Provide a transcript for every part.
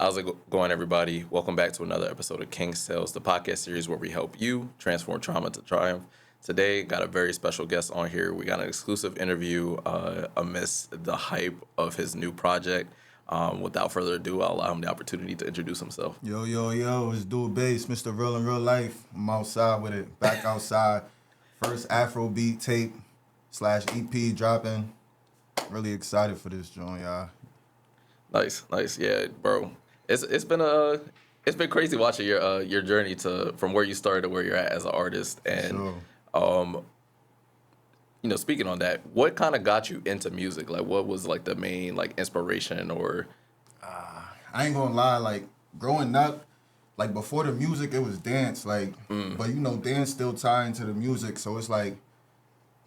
How's it going, everybody? Welcome back to another episode of King Sales, the podcast series where we help you transform trauma to triumph. Today, got a very special guest on here. We got an exclusive interview amidst the hype of his new project. Without further ado, I'll allow him the opportunity to introduce himself. Yo, it's Dude Bass, Mr. Real in Real Life. I'm outside with it, back outside. First Afrobeat tape / EP dropping. Really excited for this joint, y'all. Nice, yeah, bro. It's been crazy watching your journey from where you started to where you're at as an artist. And Sure. speaking on that, what kind of got you into music? Like, what was like the main like inspiration or? I ain't gonna lie, like growing up, like before the music, it was dance, like, but dance still tie into the music, so it's like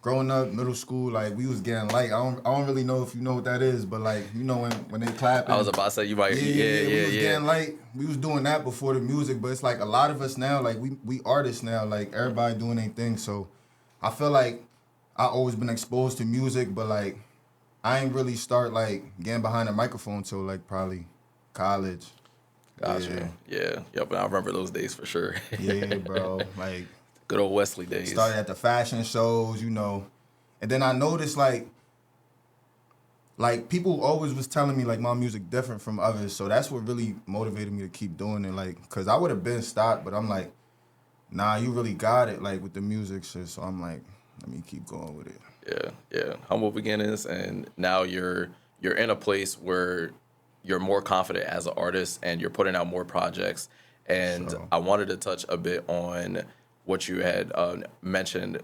growing up, middle school, like we was getting light. I don't really know if you know what that is, but like when they clapping. I was about to say you might. Yeah. We was getting light. We was doing that before the music, but it's like a lot of us now, like we artists now, like everybody doing their thing. So I feel like I always been exposed to music, but like I ain't really start like getting behind a microphone till like probably college. Gotcha. Yeah. Yep. I remember those days for sure. Yeah, bro. Like good old Wesley days. started at the fashion shows, and then I noticed like people always was telling me like my music different from others, so that's what really motivated me to keep doing it. Like, cause I would have been stopped, but I'm like, nah, you really got it, like with the music shit. So I'm like, let me keep going with it. Yeah. Humble beginnings, and now you're in a place where you're more confident as an artist, and you're putting out more projects. And Sure. I wanted to touch a bit on what you had mentioned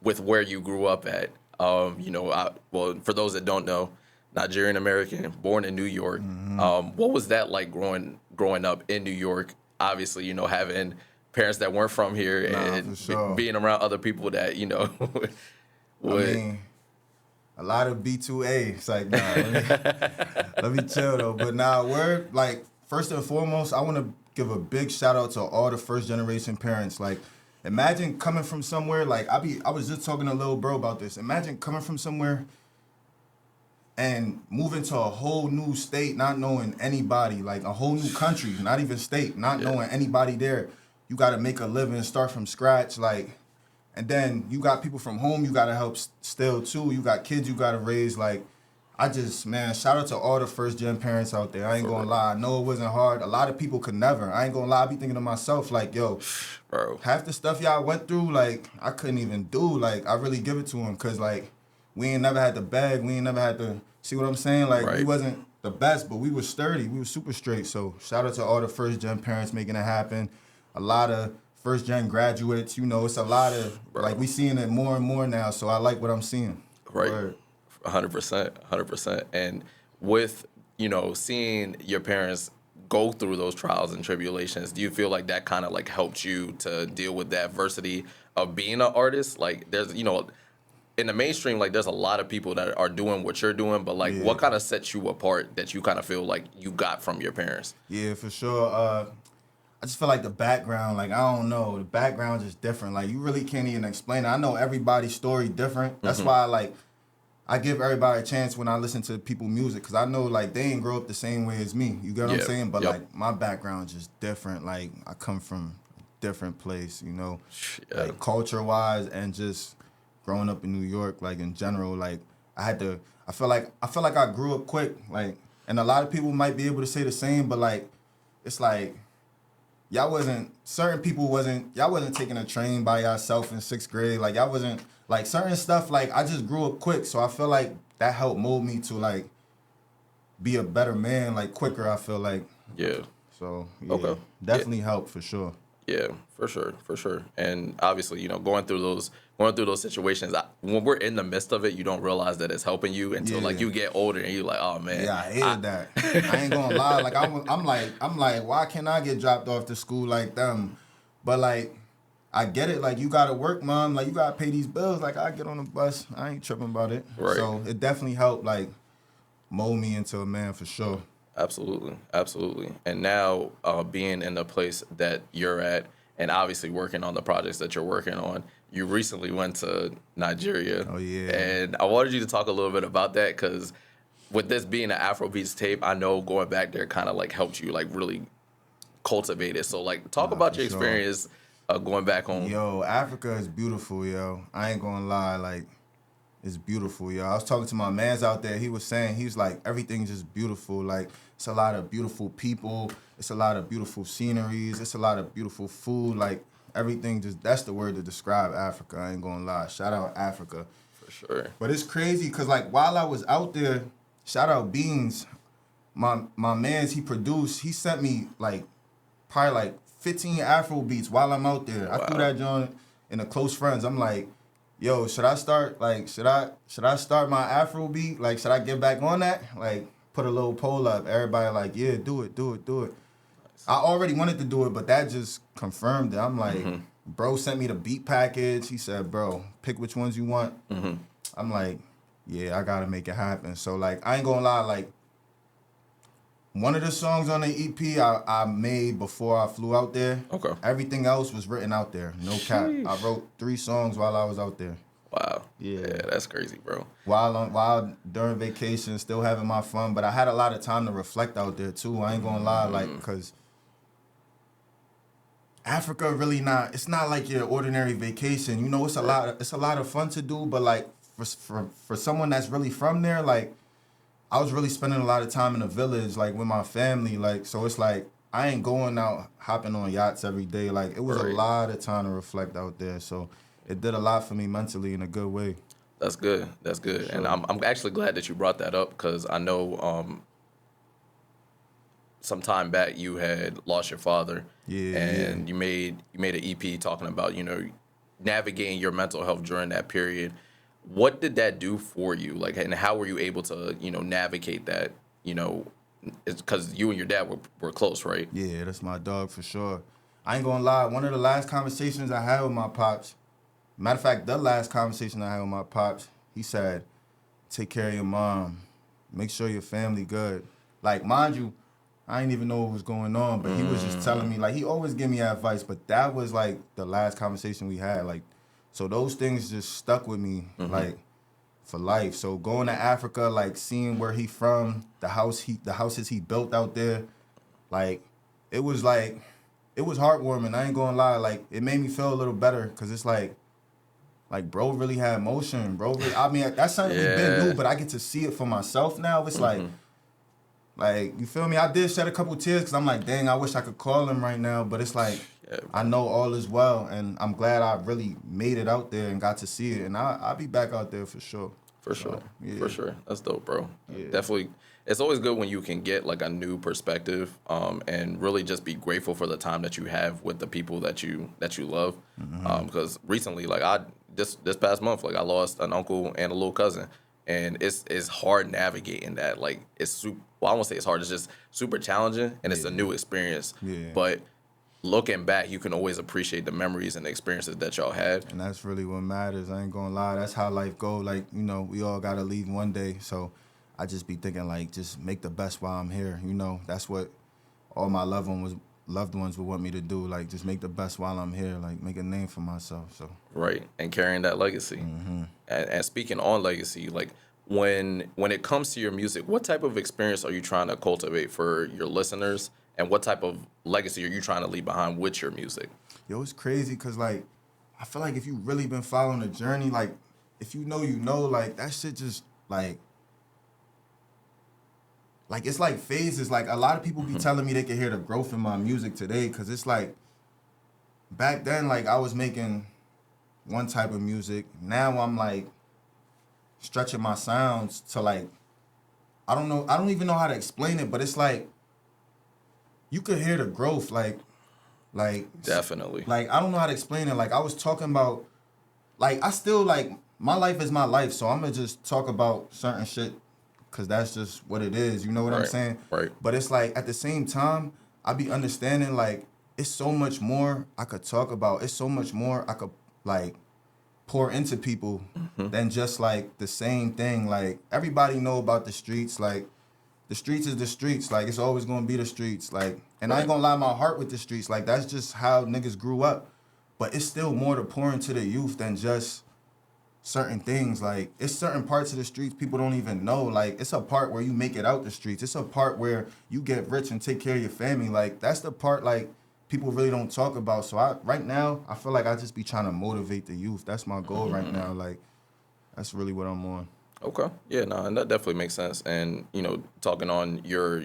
with where you grew up at. For those that don't know, Nigerian-American, born in New York. Mm-hmm. What was that like growing up in New York? Obviously, having parents that weren't from here and for sure. being around other people that, would. I mean, a lot of B2A. It's like, nah, let me chill though. But nah, we're like, first and foremost, I want to give a big shout out to all the first generation parents. Like, imagine coming from somewhere, like I was just talking to little bro about this. Imagine coming from somewhere and moving to a whole new state, not knowing anybody, like a whole new country, not even state, not knowing anybody there. You got to make a living, start from scratch, like, and then you got people from home you got to help still too. You got kids you got to raise. Like, shout out to all the first gen parents out there. I ain't gonna lie. I know it wasn't hard. A lot of people could never. I ain't gonna lie. I be thinking to myself, like, yo, Bro. half the stuff y'all went through, like, I couldn't even do. Like, I really give it to them because, like, we ain't never had to beg. We ain't never had to, see what I'm saying? Like, Right. we wasn't the best, but we was sturdy. We was super straight. So, shout out to all the first gen parents making it happen. A lot of first gen graduates, it's a lot of, like, we seeing it more and more now. So, I like what I'm seeing. Right. Word. 100%. And with, seeing your parents go through those trials and tribulations, do you feel like that kind of like helped you to deal with the adversity of being an artist? Like, there's, in the mainstream, like, there's a lot of people that are doing what you're doing, but like, what kind of sets you apart that you kind of feel like you got from your parents? Yeah, for sure. I just feel like the background, like, I don't know, the background is different. Like, you really can't even explain it. I know everybody's story different. That's why, I give everybody a chance when I listen to people's music, because I know, like, they ain't grow up the same way as me. You get what I'm saying? But, like, my background is just different. Like, I come from a different place, like, culture-wise, and just growing up in New York, like, in general, like, I feel like I grew up quick, like, and a lot of people might be able to say the same, but, like, it's like, y'all wasn't taking a train by yourself in 6th grade. Like, y'all wasn't, like, certain stuff, like, I just grew up quick. So I feel like that helped mold me to, like, be a better man, like, quicker, I feel like. Yeah. So, yeah, Okay. definitely helped for sure. Yeah, for sure. And obviously, going through those situations, when we're in the midst of it, you don't realize that it's helping you until like you get older and you're like, oh man. Yeah, I hated that. I ain't gonna lie. Like, I'm like, why can't I get dropped off to school like them? But like, I get it. Like, you gotta work, mom. Like, you gotta pay these bills. Like, I get on the bus. I ain't tripping about it. Right. So it definitely helped, like, mold me into a man for sure. Absolutely. And now being in the place that you're at and obviously working on the projects that you're working on, you recently went to Nigeria. Oh, yeah. And I wanted you to talk a little bit about that because with this being an Afrobeats tape, I know going back there kind of like helped you like really cultivate it. So like talk Nah, about for your sure. experience going back home. Yo, Africa is beautiful, yo. I ain't gonna lie, like, it's beautiful, yo. I was talking to my mans out there. He was saying, he was like, everything's just beautiful. Like, it's a lot of beautiful people. It's a lot of beautiful sceneries. It's a lot of beautiful food. Like, everything just, that's the word to describe Africa. I ain't gonna lie. Shout out Africa. For sure. But it's crazy because, like, while I was out there, shout out Beans, my mans he produced, he sent me, like, probably, like, 15 Afro beats while I'm out there. I threw Wow. that joint in the close friends. I'm like, yo, should I start start my Afro beat? Like, should I get back on that? Like, put a little poll up. Everybody like, yeah, do it. I already wanted to do it, but that just confirmed it. I'm like, bro sent me the beat package. He said, bro, pick which ones you want. I'm like, yeah, I gotta make it happen. So like, I ain't gonna lie, like, one of the songs on the EP I made before I flew out there. Okay. Everything else was written out there. No cap. I wrote 3 songs while I was out there. Wow. Yeah. That's crazy, bro. While during vacation, still having my fun, but I had a lot of time to reflect out there too. I ain't gonna lie, like, cause Africa really not. It's not like your ordinary vacation. You know, it's a lot of fun to do, but like for someone that's really from there, like, I was really spending a lot of time in the village, like with my family, like, so it's like I ain't going out hopping on yachts every day. Like, it was a Right. lot of time to reflect out there. So it did a lot for me mentally in a good way. That's good. That's good. And I'm actually glad that you brought that up because I know some time back you had lost your father. Yeah, And you made an EP talking about, navigating your mental health during that period. What did that do for you? Like, and how were you able to, navigate that? It's because you and your dad were close, right? Yeah, that's my dog for sure. I ain't gonna lie, one of the last conversations I had with my pops, matter of fact, the last conversation I had with my pops, he said, take care of your mom. Make sure your family good. Like, mind you, I didn't even know what was going on, but he was just telling me, like, he always give me advice, but that was, like, the last conversation we had. Like, so those things just stuck with me, like, for life. So going to Africa, like, seeing where he from, the houses he built out there, like, it was heartwarming. I ain't gonna lie. Like, it made me feel a little better, because it's like, bro really had emotion. Bro, really, I mean, that's something we been Yeah. knew, but I get to see it for myself now. It's like, you feel me? I did shed a couple tears because I'm like, dang, I wish I could call him right now. But it's like, Yeah. I know all is well. And I'm glad I really made it out there and got to see it. And I'll be back out there for sure. For sure. Yeah. For sure. That's dope, bro. Yeah. Definitely. It's always good when you can get like a new perspective, and really just be grateful for the time that you have with the people that you love. Because recently, like this past month, like I lost an uncle and a little cousin, and it's hard navigating that. Like it's super. Well, I won't say it's hard. It's just super challenging, and it's a new experience. Yeah. But looking back, you can always appreciate the memories and the experiences that y'all had. And that's really what matters. I ain't gonna lie. That's how life go. Like, we all gotta leave one day. So I just be thinking, like, just make the best while I'm here. That's what all my loved ones would want me to do. Like, just make the best while I'm here. Like, make a name for myself. So Right, and carrying that legacy. And speaking on legacy, like when it comes to your music, what type of experience are you trying to cultivate for your listeners, and what type of legacy are you trying to leave behind with your music? Yo, it's crazy because, like, I feel like if you really been following the journey, like, if you know, like, that shit just, like, it's like phases. Like, a lot of people be telling me they can hear the growth in my music today because it's like, back then, like, I was making one type of music. Now I'm, like, stretching my sounds to, like, I don't even know how to explain it, but it's like, you could hear the growth, like Definitely. Like, I don't know how to explain it. Like, I was talking about, like, I still, like, my life is my life, so I'm going to just talk about certain shit because that's just what it is. You know what I'm Right, saying? right. But it's like, at the same time, I be understanding, like, it's so much more I could talk about. It's so much more I could, like, pour into people than just, like, the same thing. Like, everybody know about the streets. Like, the streets is the streets. Like, it's always going to be the streets. Like, and I ain't going to lie my heart with the streets. Like, that's just how niggas grew up. But it's still more to pour into the youth than just certain things. Like, it's certain parts of the streets people don't even know. Like, it's a part where you make it out the streets. It's a part where you get rich and take care of your family. Like, that's the part, like, people really don't talk about. So right now, I feel like I just be trying to motivate the youth. That's my goal right now. Like, that's really what I'm on. Okay. Yeah, no, and that definitely makes sense. And, you know, talking on your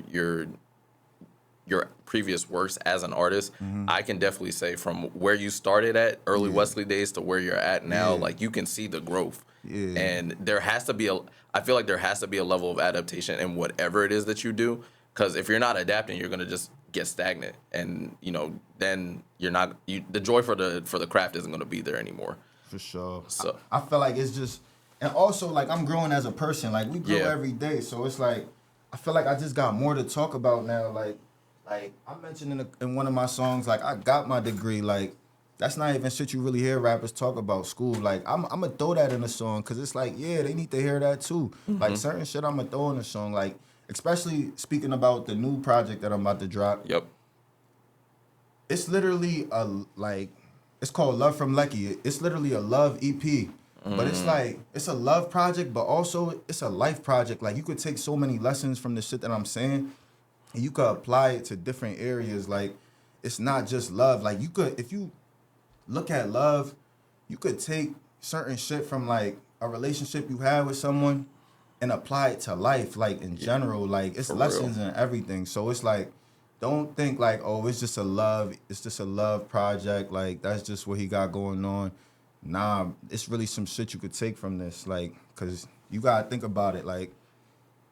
previous works as an artist, I can definitely say from where you started at early Wesley days to where you're at now, like you can see the growth. Yeah. And there has to be I feel like there has to be a level of adaptation in whatever it is that you do. Because if you're not adapting, you're gonna just get stagnant, and you know then you're not the joy for the craft isn't gonna be there anymore. For sure. So I feel like it's just, and also like I'm growing as a person. Like we grow every day, so it's like I feel like I just got more to talk about now. Like I mentioned in one of my songs, like I got my degree. Like that's not even shit you really hear rappers talk about school. Like I'm gonna throw that in a song because it's like they need to hear that too. Like certain shit I'm gonna throw in a song. Like especially speaking about the new project that I'm about to drop. Yep. It's literally it's called Love from Lekki. It's literally a love EP. But it's like, it's a love project, but also it's a life project. Like you could take so many lessons from the shit that I'm saying, and you could apply it to different areas. Like it's not just love. Like you could, if you look at love, you could take certain shit from like a relationship you had with someone and apply it to life, like in general. Like it's lessons and everything. So it's like, don't think like, oh, it's just a love project. Like that's just what he got going on. Nah, it's really some shit you could take from this. Like, cause you gotta think about it. Like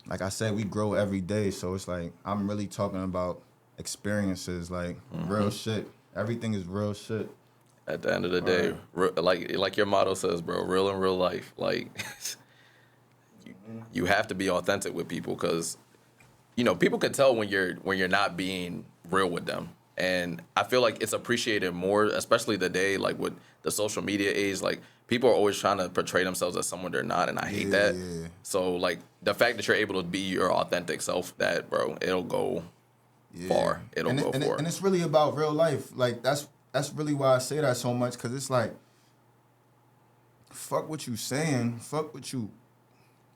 I said, we grow every day. So it's like, I'm really talking about experiences, like real shit. Everything is real shit. At the end of the day, like your motto says, bro, real in real life. Like you have to be authentic with people because you know people can tell when you're not being real with them, and I feel like it's appreciated more, especially today, like with the social media age. Like people are always trying to portray themselves as someone they're not, and I hate that. Yeah. So like the fact that you're able to be your authentic self, that bro, it'll go far. It'll go far. And it's really about real life. Like that's really why I say that so much, because it's like, fuck what you saying, fuck what you,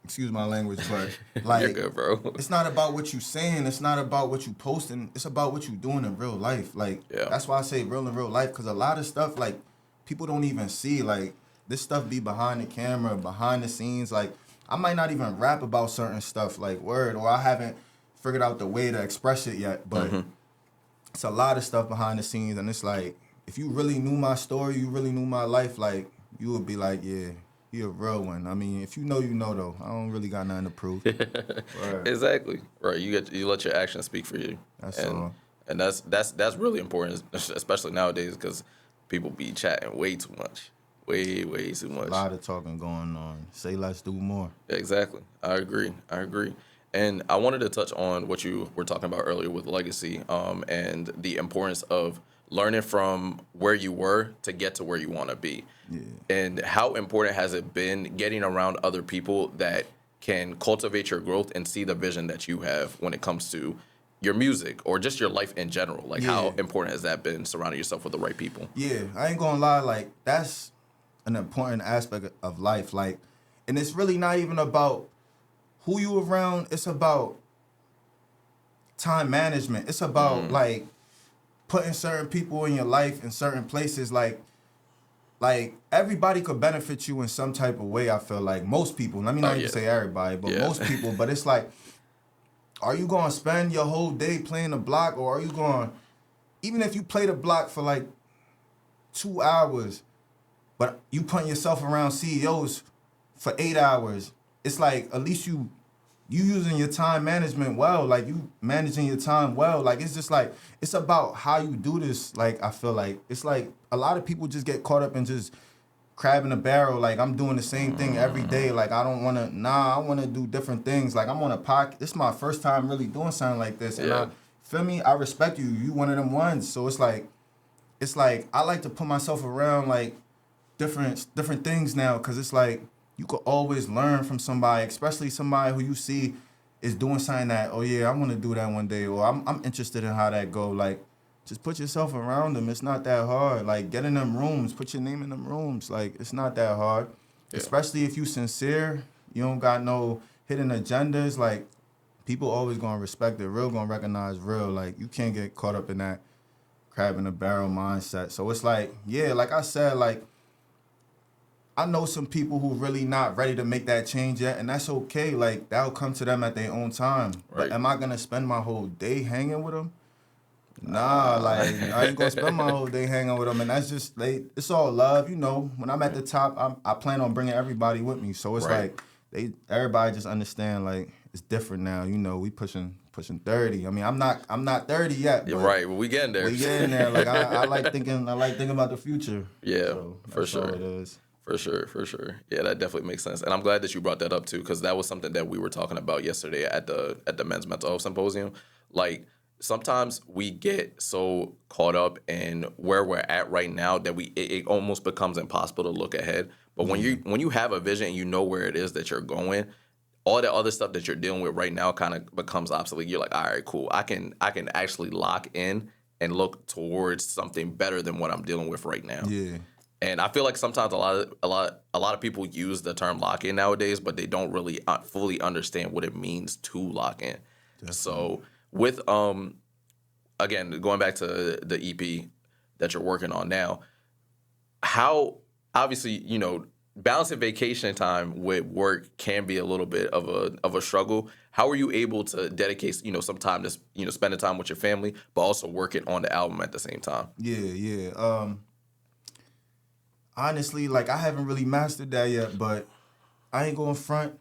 excuse my language, but like, you're good, bro. It's not about what you saying, it's not about what you posting, it's about what you doing in real life. Like, that's why I say real in real life, because a lot of stuff, like, people don't even see, like, this stuff be behind the camera, behind the scenes. Like, I might not even rap about certain stuff, like, word, or I haven't figured out the way to express it yet, but it's a lot of stuff behind the scenes, and it's like, if you really knew my story, you really knew my life, like, you would be like, yeah, he a real one. I mean, if you know, you know, though. I don't really got nothing to prove. Right. Exactly. Right. You let your actions speak for you. That's all. And that's really important, especially nowadays, because people be chatting way too much, way too much. A lot of talking going on. Say less, do more. Exactly. I agree. And I wanted to touch on what you were talking about earlier with legacy, and the importance of learning from where you were to get to where you want to be. Yeah. And how important has it been getting around other people that can cultivate your growth and see the vision that you have when it comes to your music or just your life in general? Like, how important has that been, surrounding yourself with the right people? Yeah, I ain't gonna lie, like, that's an important aspect of life. Like, and it's really not even about who you around, it's about time management. It's about, like, putting certain people in your life in certain places. Like everybody could benefit you in some type of way, I feel like. Most people, let me not even say everybody, but most people. But it's like, are you going to spend your whole day playing the block, or are you going, even if you play the block for like 2 hours, but you putting yourself around CEOs for 8 hours, it's like, at least you using your time management well, like you managing your time well. Like, it's just like, it's about how you do this. Like, I feel like it's like a lot of people just get caught up in just crabbing a barrel. Like, I'm doing the same thing every day. Like, I don't want to, I want to do different things. Like, I'm on a podcast. This is my first time really doing something like this. And I feel me, I respect you. You one of them ones. So it's like I like to put myself around like different things now, because it's like, you could always learn from somebody, especially somebody who you see is doing something that, oh yeah, I want to do that one day, or I'm interested in how that go. Like, just put yourself around them. It's not that hard. Like, get in them rooms, put your name in them rooms. Like, it's not that hard. especially if you sincere, you don't got no hidden agendas. Like, people always gonna respect it. Real gonna recognize real. Like, you can't get caught up in that crab in a barrel mindset. So it's like, yeah, like I said, like, I know some people who really not ready to make that change yet, and that's okay. Like, that'll come to them at their own time. Right. But am I gonna spend my whole day hanging with them? Nah, like, I ain't gonna spend my whole day hanging with them, and that's just, it's all love, you know. When I'm at the top, I plan on bringing everybody with me. So it's Right. like, everybody just understand, like, it's different now. You know, we pushing 30. I mean, I'm not 30 yet. But You're right. Well, we getting there. we getting there. Like, I like thinking about the future. Yeah, So for that's all sure. it is. For sure. Yeah, that definitely makes sense, and I'm glad that you brought that up too, because that was something that we were talking about yesterday at the Men's Mental Health Symposium. Like, sometimes we get so caught up in where we're at right now that it almost becomes impossible to look ahead. But when you have a vision and you know where it is that you're going, all the other stuff that you're dealing with right now kind of becomes obsolete. You're like, all right, cool. I can actually lock in and look towards something better than what I'm dealing with right now. Yeah. And I feel like sometimes a lot of people use the term lock in nowadays, but they don't really fully understand what it means to lock in. Definitely. So with again, going back to the EP that you're working on now, how obviously, you know, balancing vacation time with work can be a little bit of a struggle. How are you able to dedicate, you know, some time to, you know, spending time with your family, but also working on the album at the same time? Yeah. Honestly, like, I haven't really mastered that yet, but I ain't going front.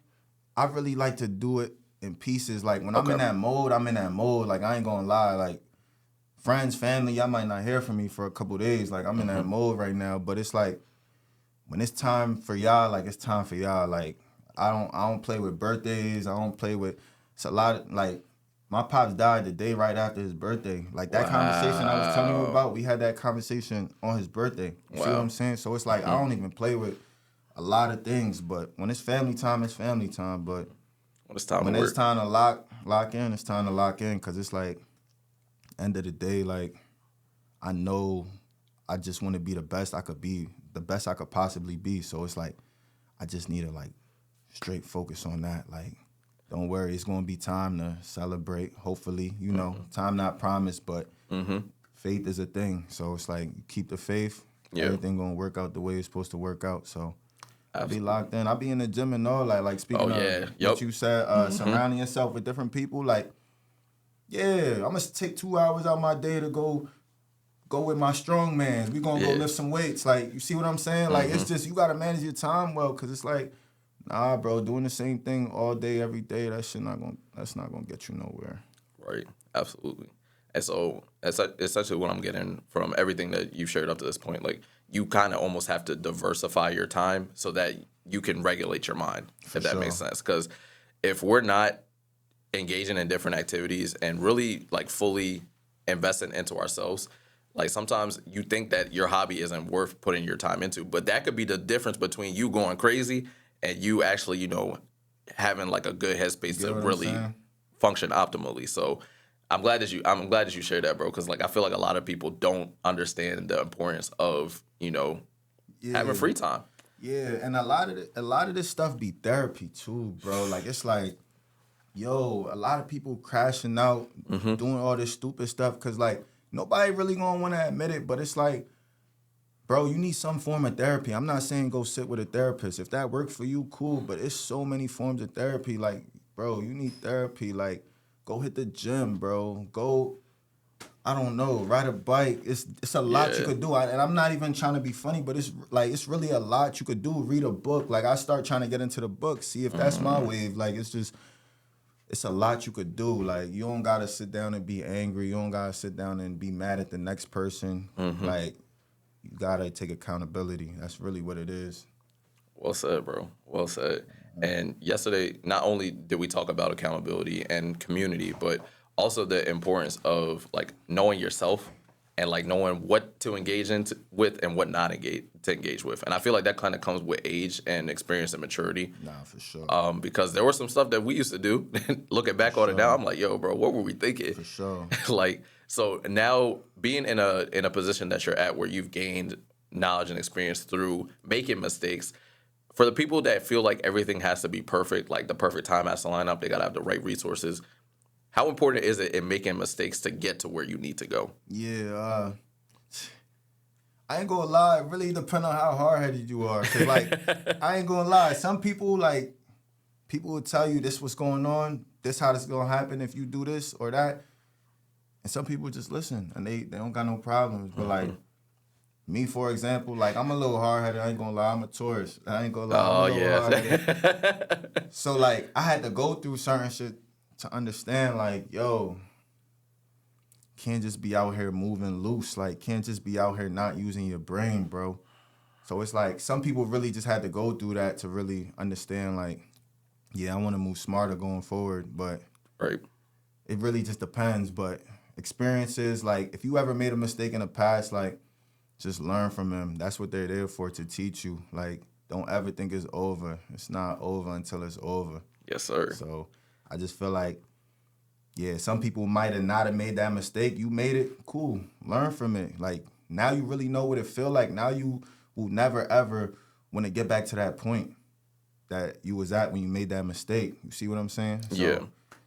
I really like to do it in pieces. Like, when I'm in that mode, I'm in that mode. Like, I ain't gonna lie. Like, friends, family, y'all might not hear from me for a couple days. Like, I'm in that mode right now. But it's like, when it's time for y'all, like, it's time for y'all. Like, I don't play with birthdays. I don't play with, it's a lot of, like, my pops died the day right after his birthday. Like, that conversation I was telling you about, we had that conversation on his birthday. You see what I'm saying? So it's like, I don't even play with a lot of things, but when it's family time, it's family time. But when it's time to lock in, it's time to lock in, because it's like, end of the day, like, I know I just want to be the best I could be, the best I could possibly be. So it's like, I just need to, like, straight focus on that. Like, don't worry, it's going to be time to celebrate, hopefully. You know, time not promised, but faith is a thing. So it's like, keep the faith. Yeah. Everything going to work out the way it's supposed to work out. So I'll be locked in. I'll be in the gym and all. Like speaking of what you said, surrounding yourself with different people. Like, yeah, I'm going to take 2 hours out my day to go with my strong mans. We going to go lift some weights. Like, you see what I'm saying? Like, it's just, you got to manage your time well, because it's like, nah, bro, doing the same thing all day, every day, that's not gonna get you nowhere. Right, absolutely. And so that's essentially what I'm getting from everything that you've shared up to this point. Like, you kind of almost have to diversify your time so that you can regulate your mind, if that makes sense. Because if we're not engaging in different activities and really, like, fully investing into ourselves, like, sometimes you think that your hobby isn't worth putting your time into, but that could be the difference between you going crazy and you actually, you know, having, like, a good headspace to really function optimally. So I'm glad that you shared that, bro, because, like, I feel like a lot of people don't understand the importance of, you know, having free time. Yeah, and a lot of this stuff be therapy too, bro. Like, it's like, yo, a lot of people crashing out, doing all this stupid stuff, because, like, nobody really gonna want to admit it, but it's like, bro, you need some form of therapy. I'm not saying go sit with a therapist. If that works for you, cool. But it's so many forms of therapy. Like, bro, you need therapy. Like, go hit the gym, bro. Go, I don't know, ride a bike. It's a lot you could do. And I'm not even trying to be funny, but it's like, it's really a lot you could do. Read a book. Like, I start trying to get into the book, see if that's my wave. Like, it's a lot you could do. Like, you don't gotta sit down and be angry. You don't gotta sit down and be mad at the next person. Like, you gotta take accountability. That's really what it is. Well said, bro. Well said. And yesterday, not only did we talk about accountability and community, but also the importance of, like, knowing yourself and, like, knowing what to engage with and what not to engage with. And I feel like that kind of comes with age and experience and maturity. Nah, for sure. Because there was some stuff that we used to do. Looking back on it now, I'm like, yo, bro, what were we thinking? For sure. Like, so now being in a position that you're at where you've gained knowledge and experience through making mistakes, for the people that feel like everything has to be perfect, like the perfect time has to line up, they gotta have the right resources. How important is it in making mistakes to get to where you need to go? Yeah, I ain't gonna lie. It really depends on how hard-headed you are. Cause like, I ain't gonna lie. Some people like, people will tell you this what's going on, this how this gonna happen if you do this or that. And some people just listen and they don't got no problems. But like me, for example, like I'm a little hard-headed, I ain't gonna lie, I'm a Taurus. I ain't gonna lie, I'm a little hard-headed. So like I had to go through certain shit to understand like, yo, can't just be out here moving loose. Like can't just be out here not using your brain, bro. So it's like some people really just had to go through that to really understand like, yeah, I want to move smarter going forward, but Right. it really just depends. But experiences, like if you ever made a mistake in the past, like just learn from them. That's what they're there for, to teach you. Like don't ever think it's over. It's not over until it's over. Yes, sir. So I just feel like, yeah, some people might have not have made that mistake. You made it, cool. Learn from it. Like now you really know what it feel like. Now you will never ever want to get back to that point that you was at when you made that mistake. You see what I'm saying? So Yeah.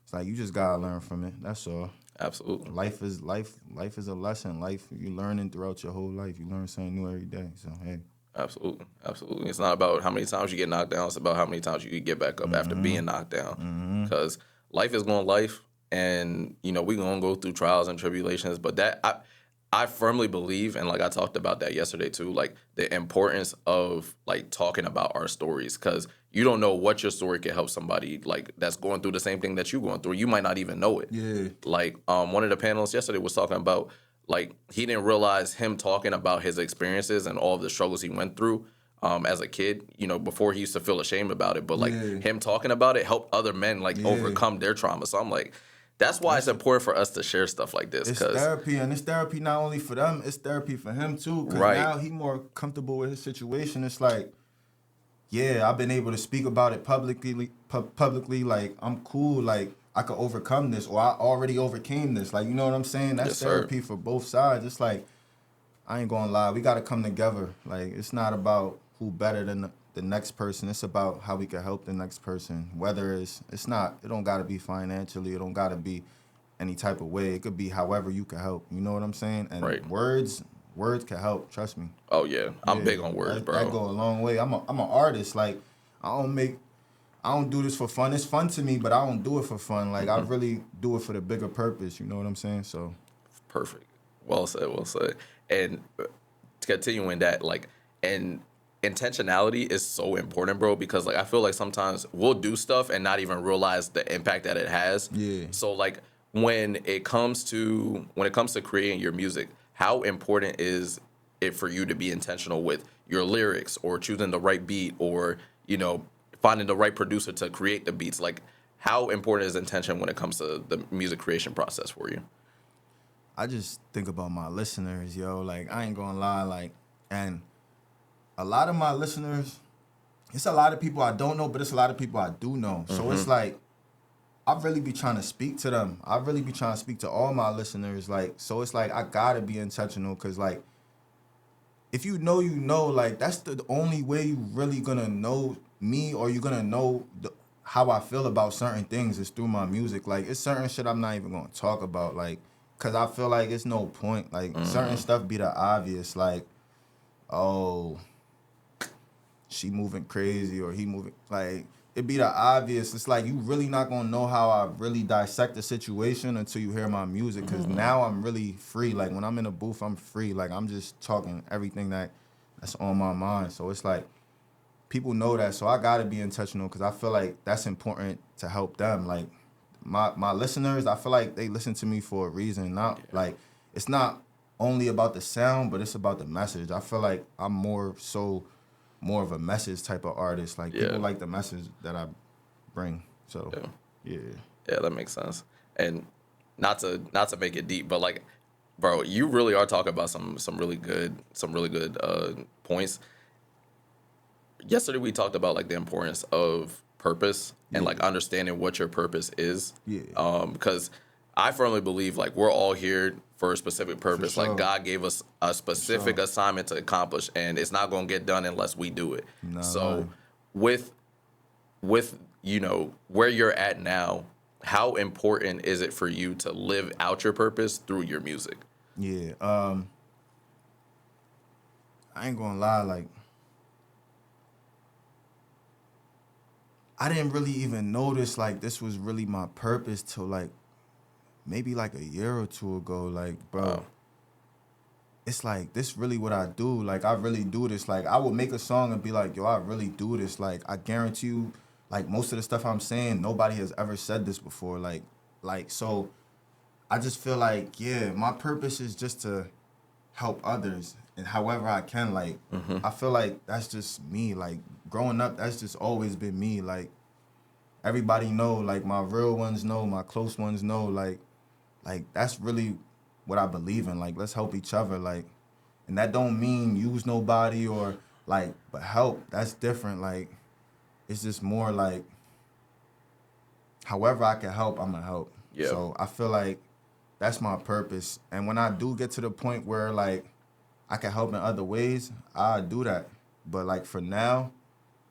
it's like you just gotta learn from it. That's all. Absolutely. Life is a lesson. Life, you learning throughout your whole life. You learn something new every day. So hey. Absolutely. Absolutely. It's not about how many times you get knocked down. It's about how many times you can get back up after being knocked down. Because life is going life. And, you know, we're going to go through trials and tribulations. But that, I firmly believe, and like I talked about that yesterday too, like the importance of like talking about our stories. Because you don't know what your story can help somebody like that's going through the same thing that you're going through. You might not even know it. Yeah. Like one of the panelists yesterday was talking about like he didn't realize him talking about his experiences and all of the struggles he went through as a kid, you know, before he used to feel ashamed about it. But like him talking about it helped other men like overcome their trauma. So I'm like, that's why it's important for us to share stuff like this. It's therapy, and it's therapy not only for them, it's therapy for him too. Because now he more comfortable with his situation. It's like, yeah, I've been able to speak about it publicly. Like, I'm cool. Like, I could overcome this, or I already overcame this. Like, you know what I'm saying? That's therapy for both sides. It's like, I ain't gonna lie, we gotta come together. Like, it's not about who better than the next person. It's about how we can help the next person. Whether it don't gotta be financially, it don't gotta be any type of way. It could be however you can help. You know what I'm saying? And words can help, trust me. Oh yeah. I'm big on words, bro. That go a long way. I'm an artist. Like I don't do this for fun. It's fun to me, but I don't do it for fun. Like I really do it for the bigger purpose, you know what I'm saying? So perfect. Well said, well said. And continuing that, like, and intentionality is so important, bro, because like I feel like sometimes we'll do stuff and not even realize the impact that it has. Yeah. So like when it comes to creating your music, how important is it for you to be intentional with your lyrics or choosing the right beat or, you know, finding the right producer to create the beats? Like how important is intention when it comes to the music creation process for you? I just think about my listeners, yo. Like I ain't gonna lie, like, and a lot of my listeners, it's a lot of people I don't know, but it's a lot of people I do know. So it's like, I really be trying to speak to them. I really be trying to speak to all my listeners. Like, so it's like, I gotta be intentional because, like, if you know, like, that's the only way you really gonna know me or you're gonna know how I feel about certain things is through my music. Like, it's certain shit I'm not even gonna talk about, like, because I feel like it's no point. Like, certain stuff be the obvious, like, oh, she moving crazy or he moving, like, it be the obvious. It's like you really not gonna know how I really dissect the situation until you hear my music. Cause now I'm really free. Like when I'm in a booth, I'm free. Like I'm just talking everything that's on my mind. So it's like people know that. So I gotta be intentional because I feel like that's important to help them. Like my listeners, I feel like they listen to me for a reason. Not like it's not only about the sound, but it's about the message. I feel like I'm more of a message type of artist. Like people like the message that I bring. So yeah, that makes sense. And not to make it deep, but like, bro, you really are talking about some really good points. Yesterday we talked about like the importance of purpose and like understanding what your purpose is. Because I firmly believe like we're all here for a specific purpose. Like God gave us a specific assignment to accomplish, and it's not going to get done unless we do it. So with you know where you're at now, how important is it for you to live out your purpose through your music? Yeah. I ain't gonna lie, like I didn't really even notice like this was really my purpose till like maybe like a year or two ago. Like, bro, Wow. it's like this really what I do. Like I really do this. Like I would make a song and be like, yo, I really do this. Like I guarantee you, like most of the stuff I'm saying, nobody has ever said this before. Like so I just feel like, yeah, my purpose is just to help others and however I can. Like I feel like that's just me. Like growing up, that's just always been me. Like everybody know, like my real ones know, my close ones know, like that's really what I believe in. Like let's help each other. Like, and that don't mean use nobody or like, but help. That's different. Like it's just more like however I can help, I'ma help. Yeah. So I feel like that's my purpose. And when I do get to the point where like I can help in other ways, I do that. But like for now,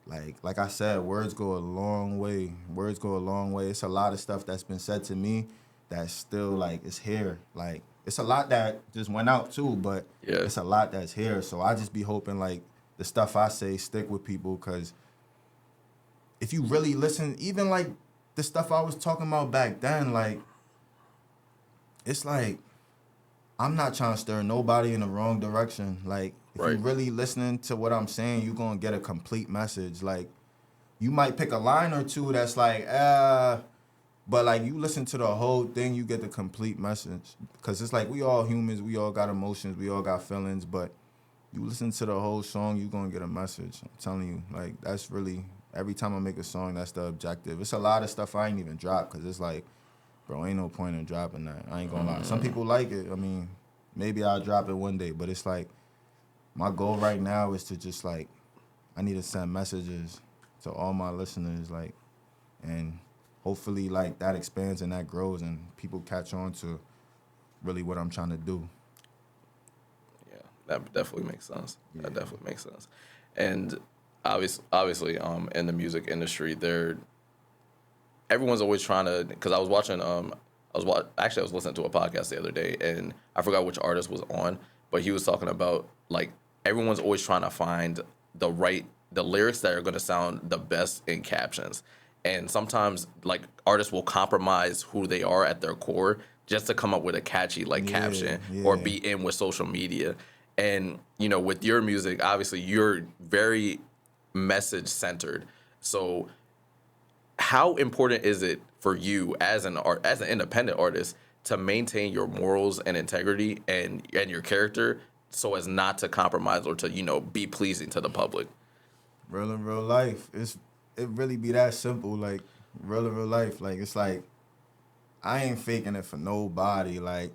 like I said, words go a long way. Words go a long way. It's a lot of stuff that's been said to me that's still like it's here. Like it's a lot that just went out too, but Yeah. it's a lot that's here. So I just be hoping like the stuff I say stick with people, because if you really listen, even like the stuff I was talking about back then, like it's like I'm not trying to stir nobody in the wrong direction. Like if Right. you really listening to what I'm saying, you're gonna get a complete message. Like you might pick a line or two that's like, but like you listen to the whole thing, you get the complete message. Cause it's like we all humans, we all got emotions, we all got feelings, but you listen to the whole song, you gonna get a message. I'm telling you, like that's really every time I make a song, that's the objective. It's a lot of stuff I ain't even drop, cause it's like, bro, ain't no point in dropping that. I ain't gonna lie. Some people like it. I mean, maybe I'll drop it one day, but it's like my goal right now is to just like I need to send messages to all my listeners, like, and hopefully like that expands and that grows and people catch on to really what I'm trying to do. Yeah, that definitely makes sense. Yeah. That definitely makes sense. And obviously, in the music industry, everyone's always trying to. Because I was watching, actually, I was listening to a podcast the other day, and I forgot which artist was on, but he was talking about like everyone's always trying to find the lyrics that are going to sound the best in captions. And sometimes like artists will compromise who they are at their core just to come up with a catchy like caption or yeah. be in with social media. And you know, with your music, obviously you're very message centered. So how important is it for you as an independent artist to maintain your morals and integrity and your character so as not to compromise or to, you know, be pleasing to the public? Real in real life, it really be that simple. Like real in real life, like it's like I ain't faking it for nobody. Like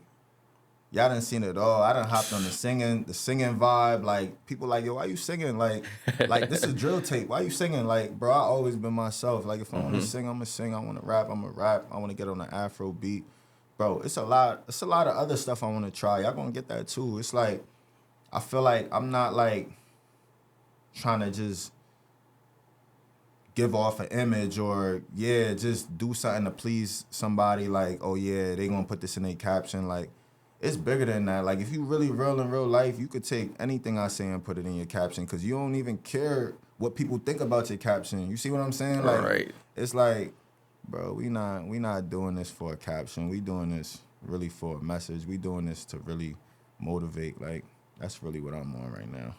y'all done seen it all. I done hopped on the singing vibe. Like people like, yo, why you singing? Like this is drill tape. Why you singing? Like, bro, I always been myself. Like if I want to sing, I'm gonna sing. I want to rap, I'm gonna rap. I want to get on the Afro beat, bro. It's a lot of other stuff I want to try. Y'all gonna get that too. It's like I feel like I'm not like trying to just give off an image or just do something to please somebody. Like, oh yeah, they gonna put this in their caption. Like, it's bigger than that. Like, if you really real in real life, you could take anything I say and put it in your caption because you don't even care what people think about your caption. You see what I'm saying? Like, Right. It's like, bro, we not doing this for a caption. We doing this really for a message. We doing this to really motivate. Like, that's really what I'm on right now.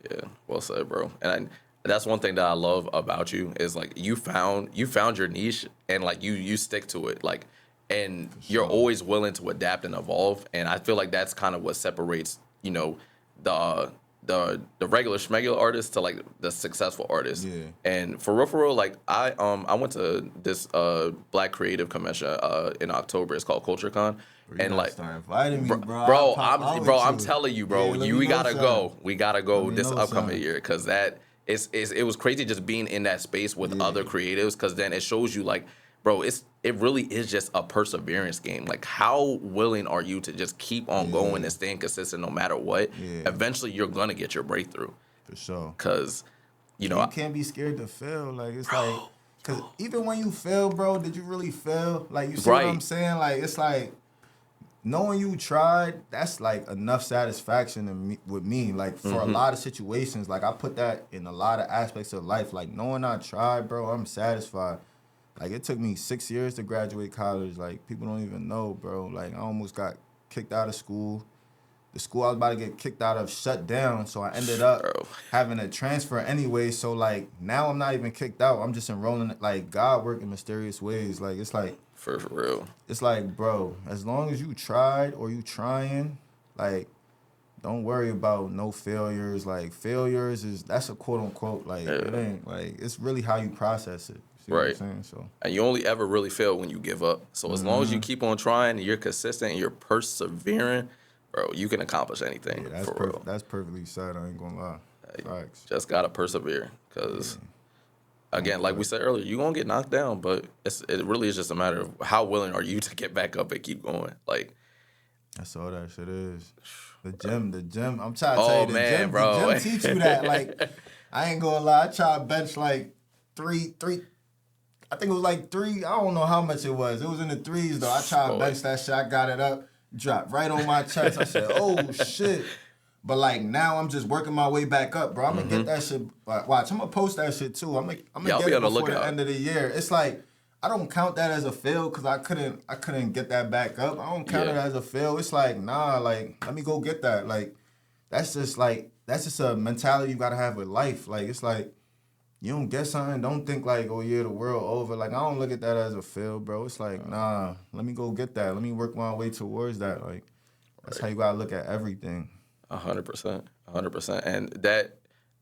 Yeah, well said, bro. And that's one thing that I love about you is like you found your niche and like you stick to it, like, and you're always willing to adapt and evolve. And I feel like that's kind of what separates, you know, the regular schmegular artist to like the successful artist. Yeah. And for real, like I went to this Black creative convention in October. It's called CultureCon. And like, start inviting me, bro. I'm telling you, bro, Yeah, we gotta son. go. We gotta go Let me this know, upcoming son. year because it was crazy just being in that space with other creatives because then it shows you like, bro, it really is just a perseverance game. Like, how willing are you to just keep on going and staying consistent no matter what? Yeah. Eventually, you're gonna get your breakthrough. For sure. Because you And know, you can't be scared to fail. Like, it's like, because even when you fail, bro, did you really fail? Like, you see what I'm right. saying? Like, it's like, knowing you tried, that's like enough satisfaction with me. Like, for a lot of situations, like, I put that in a lot of aspects of life. Like, knowing I tried, bro, I'm satisfied. Like, it took me 6 years to graduate college. Like, people don't even know, bro. Like, I almost got kicked out of school. The school I was about to get kicked out of shut down, so I ended up Bro. having to transfer anyway. So, like, now I'm not even kicked out. I'm just enrolling. Like, God work in mysterious ways. Like, For real. it's like, bro, as long as you tried or you trying, like, don't worry about no failures. Like, that's a quote unquote, like, it Yeah. ain't, like, it's really how you process it. See what I'm Right. saying? So, And you only ever really fail when you give up. So as long as you keep on trying and you're consistent and you're persevering, bro, you can accomplish anything yeah, for real. that's perfectly said. I ain't gonna lie. Facts. Just gotta persevere, because Don't again, like we quit. said earlier, you're gonna get knocked down, but it really is just a matter of how willing are you to get back up and keep going. Like, That's all that shit is. The gym. I'm trying to tell oh you, man, the bro. gym teach you that. Like, I ain't gonna lie. I tried to bench like three. I think it was like three. I don't know how much it was. It was in the threes though. I tried to Boy. bench that shit. I got it up, dropped right on my chest. I said, "Oh shit." But like now, I'm just working my way back up, bro. I'm gonna get that shit. Watch, I'm gonna post that shit too. I'm gonna Y'all get be it on the before the lookout. end of the year. It's like I don't count that as a fail because I couldn't get that back up. I don't count it Yeah. as a fail. It's like nah, like let me go get that. Like that's just a mentality you gotta have with life. Like it's like you don't get something, don't think like, oh yeah, the world over. Like I don't look at that as a fail, bro. It's like nah, let me go get that. Let me work my way towards that. Like that's how you gotta look at everything. 100%, 100%, and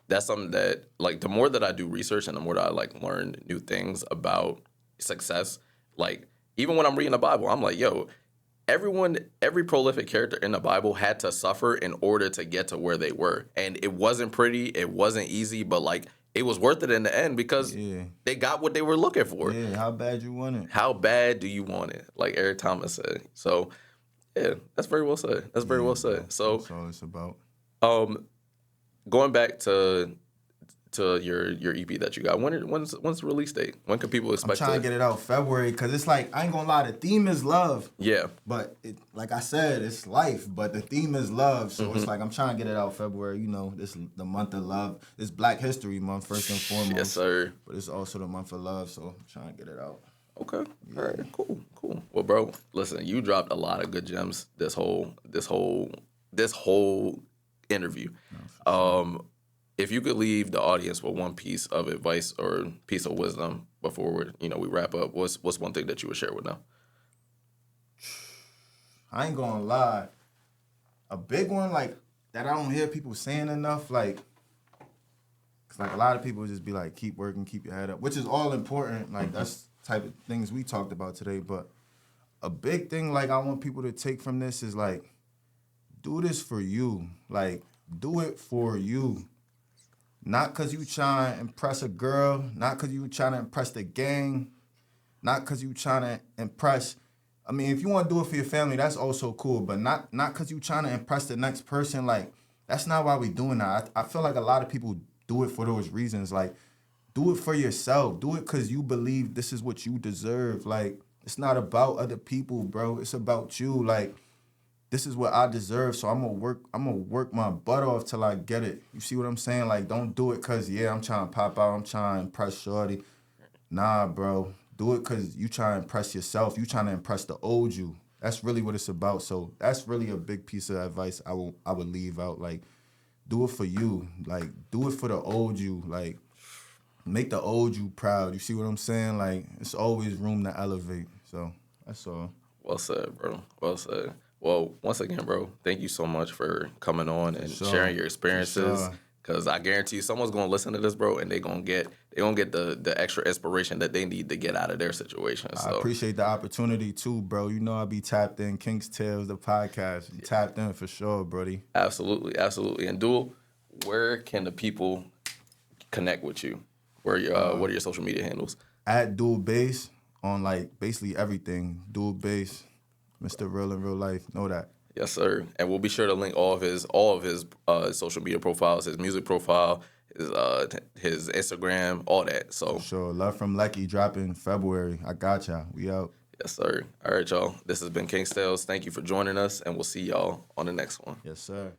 that's something that, like, the more that I do research and the more that I like learn new things about success, like even when I'm reading the Bible, I'm like, yo, every prolific character in the Bible had to suffer in order to get to where they were, and it wasn't pretty, it wasn't easy, but like it was worth it in the end because Yeah. they got what they were looking for. Yeah, how bad you want it? How bad do you want it? Like Eric Thomas said. So yeah, that's very well said. That's very Yeah, well bro. said. So That's all it's about. um, going back to your EP that you got, when's the release date? When can people I'm expect trying to get it out February because it's like, I ain't gonna lie, the theme is love. Yeah, But like I said, it's life, but the theme is love. So it's like I'm trying to get it out February. You know, this the month of love. It's Black History Month first and foremost. yes sir. But it's also the month of love, so I'm trying to get it out. Okay, all right, cool. Well, bro, listen, you dropped a lot of good gems this whole interview. If you could leave the audience with one piece of advice or piece of wisdom before we wrap up, what's one thing that you would share with them? I ain't gonna lie. A big one like that I don't hear people saying enough, like, cause like a lot of people just be like, keep working, keep your head up, which is all important. Like that's type of things we talked about today. But a big thing like I want people to take from this is like, do this for you. Like, do it for you. Not cause you trying to impress a girl, not cause you trying to impress the gang, not cause you trying to impress. I mean, if you want to do it for your family, that's also cool. But not cause you trying to impress the next person. Like, that's not why we doing that. I feel like a lot of people do it for those reasons. Like, do it for yourself. Do it cause you believe this is what you deserve. Like, it's not about other people, bro. It's about you. Like, this is what I deserve, so I'm gonna work my butt off till I get it. You see what I'm saying? Like, don't do it cause yeah, I'm trying to pop out, I'm trying to impress shorty. Nah, bro. Do it cause you trying to impress yourself. You trying to impress the old you. That's really what it's about. So that's really a big piece of advice I would leave out. Like, do it for you. Like, do it for the old you. Like, make the old you proud. You see what I'm saying? Like, it's always room to elevate. So that's all. Well said, bro. Well said. Well, once again, bro, thank you so much for coming on and sure. sharing your experiences. For sure. Cause I guarantee you, someone's gonna listen to this, bro, and they gonna get the extra inspiration that they need to get out of their situation. So I appreciate the opportunity too, bro. You know I be tapped in. King's Tales, the podcast. You tapped in for sure, brody. absolutely. And Dual, where can the people connect with you? What are your social media handles? At Dual Bass on like basically everything. Dual Bass, Mr. Real in real life. Know that. Yes, sir. And we'll be sure to link all of his social media profiles, his music profile, his Instagram, all that. So Sure. Love from Lekki dropping February. I got y'all. We out. yes, sir. All right, y'all. This has been King Stales. Thank you for joining us, and we'll see y'all on the next one. Yes, sir.